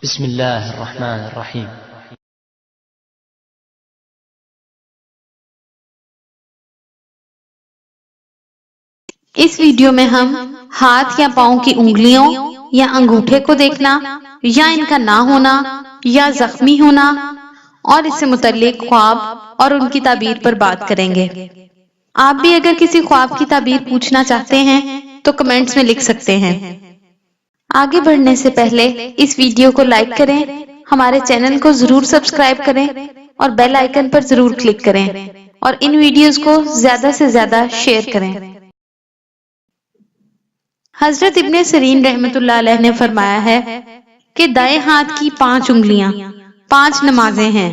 بسم اللہ الرحمن الرحیم۔ اس ویڈیو میں ہم ہاتھ یا پاؤں کی انگلیوں یا انگوٹھے کو دیکھنا یا ان کا نہ ہونا یا زخمی ہونا اور اس سے متعلق خواب اور ان کی تعبیر پر بات کریں گے۔ آپ بھی اگر کسی خواب کی تعبیر پوچھنا چاہتے ہیں تو کمنٹس میں لکھ سکتے ہیں۔ آگے بڑھنے سے پہلے اس ویڈیو کو لائک کریں، ہمارے چینل کو ضرور سبسکرائب کریں اور بیل آئیکن پر ضرور کلک کریں اور ان ویڈیوز کو زیادہ سے زیادہ شیئر کریں۔ حضرت ابن سیرین رحمۃ اللہ علیہ نے فرمایا ہے کہ دائیں ہاتھ کی 5 انگلیاں 5 نمازیں ہیں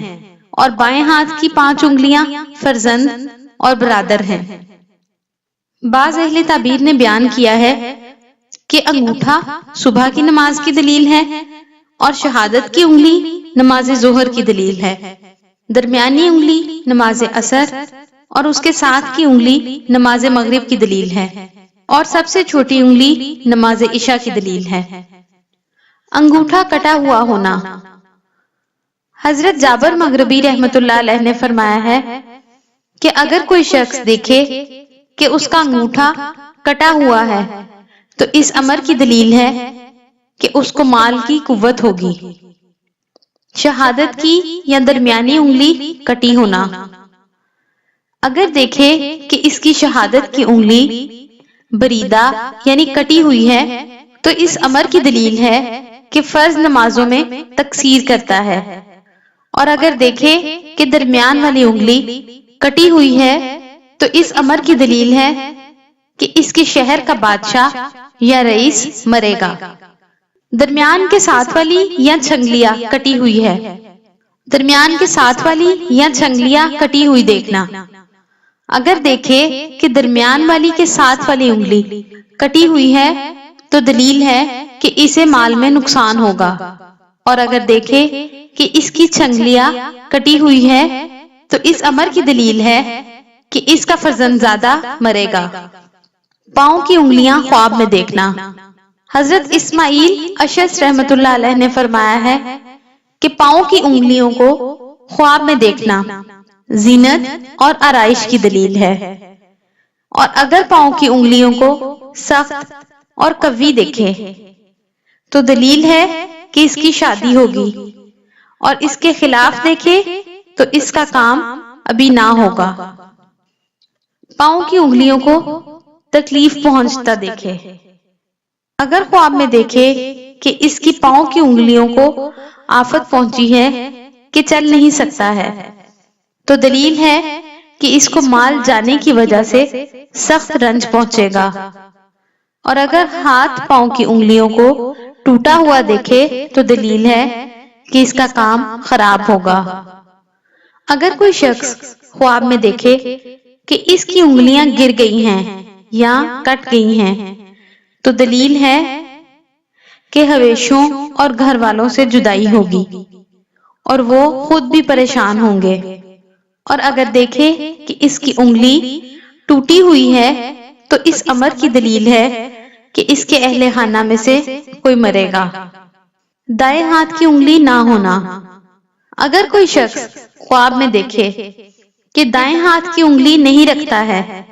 اور بائیں ہاتھ کی 5 انگلیاں فرزند اور برادر ہیں۔ بعض اہل تعبیر نے بیان کیا ہے کہ انگوٹھا صبح کی نماز کی دلیل ہے اور شہادت کی انگلی نماز ظہر کی دلیل ہے، درمیانی انگلی نماز عصر اور اس کے ساتھ کی انگلی نماز مغرب کی دلیل ہے اور سب سے چھوٹی انگلی نماز عشاء کی دلیل ہے۔ انگوٹھا کٹا ہوا ہونا۔ حضرت جابر مغربی رحمۃ اللہ علیہ نے فرمایا ہے کہ اگر کوئی شخص دیکھے کہ اس کا انگوٹھا کٹا ہوا ہے تو اس امر کی دلیل ہے کہ اس کو مال کی قوت ہوگی۔ شہادت کی یا درمیانی انگلی کٹی ہونا۔ اگر دیکھے کہ اس کی شہادت کی انگلی بریدہ یعنی کٹی ہوئی ہے تو اس امر کی دلیل ہے کہ فرض نمازوں میں تقصیر کرتا ہے، اور اگر دیکھے کہ درمیان والی انگلی کٹی ہوئی ہے تو اس امر کی دلیل ہے کہ اس کے شہر کا بادشاہ یا رئیس مرے گا۔ درمیان کے ساتھ والی یا چھنگلیاں کٹی ہوئی ہے۔ درمیان کے ساتھ والی یا چھنگلیاں کٹی ہوئی دیکھنا۔ اگر دیکھے کہ درمیان والی کے ساتھ والی انگلی کٹی ہوئی ہے تو دلیل ہے کہ اسے مال میں نقصان ہوگا، اور اگر دیکھے کہ اس کی چھنگلیاں کٹی ہوئی ہے تو اس امر کی دلیل ہے کہ اس کا فرزند زادہ مرے گا۔ پاؤں کی انگلیاں خواب میں دیکھنا۔ حضرت اسماعیل اشعث رحمۃ اللہ علیہ نے فرمایا ہے کہ پاؤں کی انگلیوں کو خواب میں دیکھنا زینت اور آرائش کی دلیل ہے، اور اگر پاؤں کی انگلیوں کو سخت اور قوی دیکھے تو دلیل ہے کہ اس کی شادی ہوگی، اور اس کے خلاف دیکھے تو اس کا کام ابھی نہ ہوگا۔ پاؤں کی انگلیوں کو تکلیف پہنچتا دیکھے۔ اگر خواب میں دیکھے کہ اس کی پاؤں کی انگلیوں کو آفت پہنچی ہے کہ چل نہیں سکتا ہے تو دلیل ہے کہ اس کو مال جانے کی وجہ سے سخت رنج پہنچے گا، اور اگر ہاتھ پاؤں کی انگلیوں کو ٹوٹا ہوا دیکھے تو دلیل ہے کہ اس کا کام خراب ہوگا۔ اگر کوئی شخص خواب میں دیکھے کہ اس کی انگلیاں گر گئی ہیں یا کٹ گئی ہیں تو دلیل ہے کہ حویشوں اور گھر والوں سے جدائی ہوگی اور وہ خود بھی پریشان ہوں گے، اور اگر دیکھے کہ اس کی انگلی ٹوٹی ہوئی ہے تو اس امر کی دلیل ہے کہ اس کے اہل خانہ میں سے کوئی مرے گا۔ دائیں ہاتھ کی انگلی نہ ہونا۔ اگر کوئی شخص خواب میں دیکھے کہ دائیں ہاتھ کی انگلی نہیں رکھتا ہے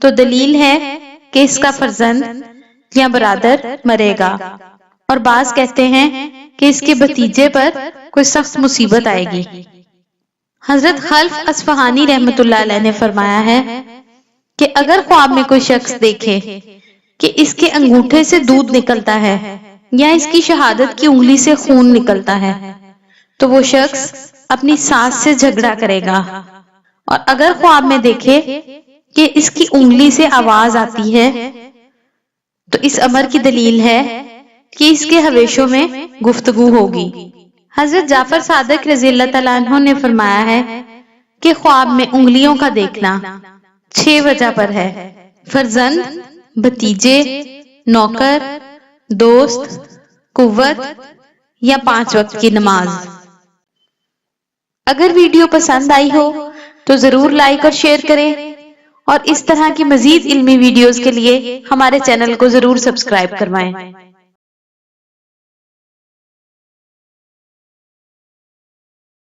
تو دلیل ہے کہ اس کا فرزند یا برادر مرے گا، اور بعض کہتے ہیں کہ اس کے بھتیجے پر کوئی سخت مصیبت آئے گی۔ حضرت خلف اصفہانی رحمۃ اللہ علیہ نے فرمایا ہے کہ اگر خواب میں کوئی شخص دیکھے کہ اس کے انگوٹھے سے دودھ نکلتا ہے یا اس کی شہادت کی انگلی سے خون نکلتا ہے تو وہ شخص اپنی ساس سے جھگڑا کرے گا، اور اگر خواب میں دیکھے کہ اس کی انگلی سے آواز آتی ہے تو اس امر کی دلیل ہے کہ اس کے حویشوں میں گفتگو ہوگی۔ حضرت جعفر صادق رضی اللہ تعالیٰ عنہ نے فرمایا ہے کہ خواب میں انگلیوں کا دیکھنا 6 وجہ پر ہے: فرزند، بھتیجے، نوکر، دوست، قوت یا 5 وقت کی نماز۔ اگر ویڈیو پسند آئی ہو تو ضرور لائک اور شیئر کریں، اور اس طرح کی مزید علمی ویڈیوز کے لیے ہمارے چینل کو ضرور سبسکرائب کروائیں۔